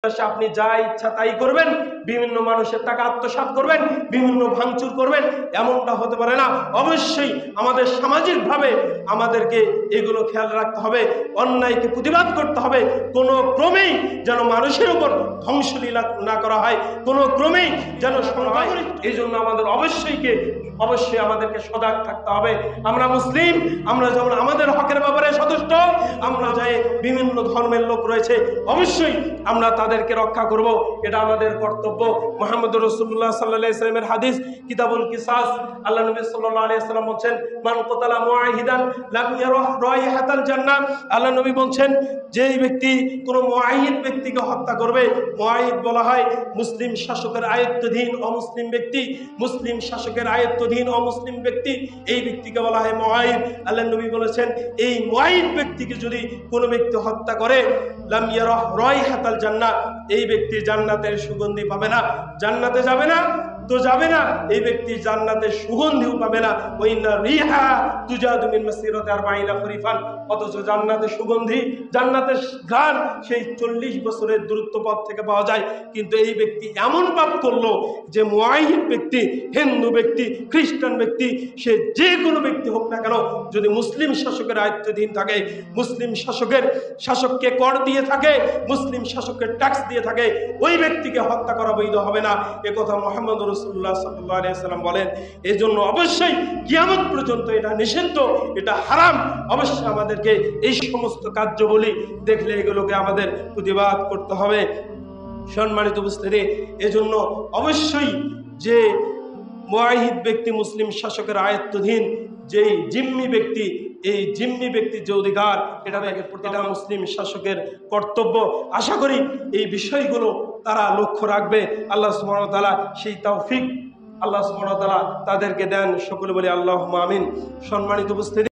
আপনি যা ইচ্ছা তাই করবেন, বিভিন্ন মানুষের টাকা আত্মসাৎ করবেন, বিভিন্ন ভাঙচুর করবেন, এমনটা হতে পারে না। অবশ্যই আমাদের সামাজিকভাবে আমাদেরকে এগুলো খেয়াল রাখতে হবে, অন্যায়কে প্রতিবাদ করতে হবে। কোনো ক্রমেই যেন মানুষের উপর ধ্বংসলীলা না করা হয়, কোনো ক্রমেই যেন এই জন্য আমাদের অবশ্যই আমাদেরকে সজাগ থাকতে হবে। আমরা মুসলিম, আমরা যেমন আমাদের হকের ব্যাপারে সচেষ্ট, আমরা যাই বিভিন্ন ধর্মের লোক রয়েছে অবশ্যই আমরা তাদেরকে রক্ষা করব, এটা আমাদের কর্তব্য। মুহাম্মদ রাসূলুল্লাহ সাল্লাল্লাহু আলাইহি ওয়াসাল্লামের হাদিস কিতাবুল কিসাস, আল্লাহ নবী সাল্লাল্লাহু আলাইহি ওয়াসাল্লাম বলেন, মান কাতালা মুআহিদান লাম ইয়ারা রাইহাতাল জান্নাহ। আল্লাহ নবী বলেন, যেই ব্যক্তি কোন মুআহিদ ব্যক্তিকে হত্যা করবে, মুআহিদ বলা হয় মুসলিম শাসকের আয়ত্তাধীন অমুসলিম ব্যক্তি, মুসলিম শাসকের আয়ত্তাধীন অমুসলিম ব্যক্তি, এই ব্যক্তিকে বলা হয় মুআহিদ। আল্লাহ নবী বলেছেন, এই মুআহিদ ব্যক্তিকে যদি কোনো ব্যক্তি হত্যা করে, লাম ইয়ারা রাইহাতাল জান্নাহ, এই ব্যক্তি জান্নাতের সুগন্ধি পাবে না, জান্নাতে যাবে না তো যাবে না, এই ব্যক্তি জান্নাতের সুগন্ধিও পাবে না। ওয়াইনা রিহা তুজাদু মিন মাসিরাতি 40 খরিফান, অথচ জান্নাতের সুগন্ধি, জান্নাতের ঘ্রাণ সেই 40 বছরের দূরত্ব পথ থেকে পাওয়া যায়। কিন্তু এই ব্যক্তি এমন পাপ করলো যে মুআহিদ ব্যক্তি, হিন্দু ব্যক্তি, খ্রিস্টান ব্যক্তি, সে যে কোনো ব্যক্তি হোক না কেন, যদি মুসলিম শাসকের আয়ত্তাধীন থাকে, মুসলিম শাসককে কর দিয়ে থাকে, মুসলিম শাসককে ট্যাক্স দিয়ে থাকে, ওই ব্যক্তিকে হত্যা করা বৈধ হবে না। একথা মুহাম্মদ রাসূলুল্লাহ সাল্লাল্লাহু আলাইহি ওয়াসাল্লাম বলেন। এজন্য অবশ্যই কিয়ামত পর্যন্ত এটা নিষিদ্ধ, এটা হারাম। অবশ্যই আমাদেরকে এই সমস্ত কার্যবলী দেখলে এগুলোকে আমাদের প্রতিবাদ করতে হবে। সম্মানিত উপস্থিতি, এজন্য অবশ্যই যে মুআহিদ ব্যক্তি মুসলিম শাসকের আয়ত্তাধীন যেই জিম্মি ব্যক্তি, এই জিম্মি ব্যক্তির যে অধিকার, এটা মুসলিম শাসকের কর্তব্য। আশা করি এই বিষয়গুলো তারা লক্ষ্য রাখবে। আল্লাহ সুবহানাহু ওয়া তাআলা সেই তৌফিক আল্লাহ সুবহানাহু ওয়া তাআলা তাদেরকে দেন। সকলে বলি আল্লাহুম্মা আমিন। সম্মানিত উপস্থিতি।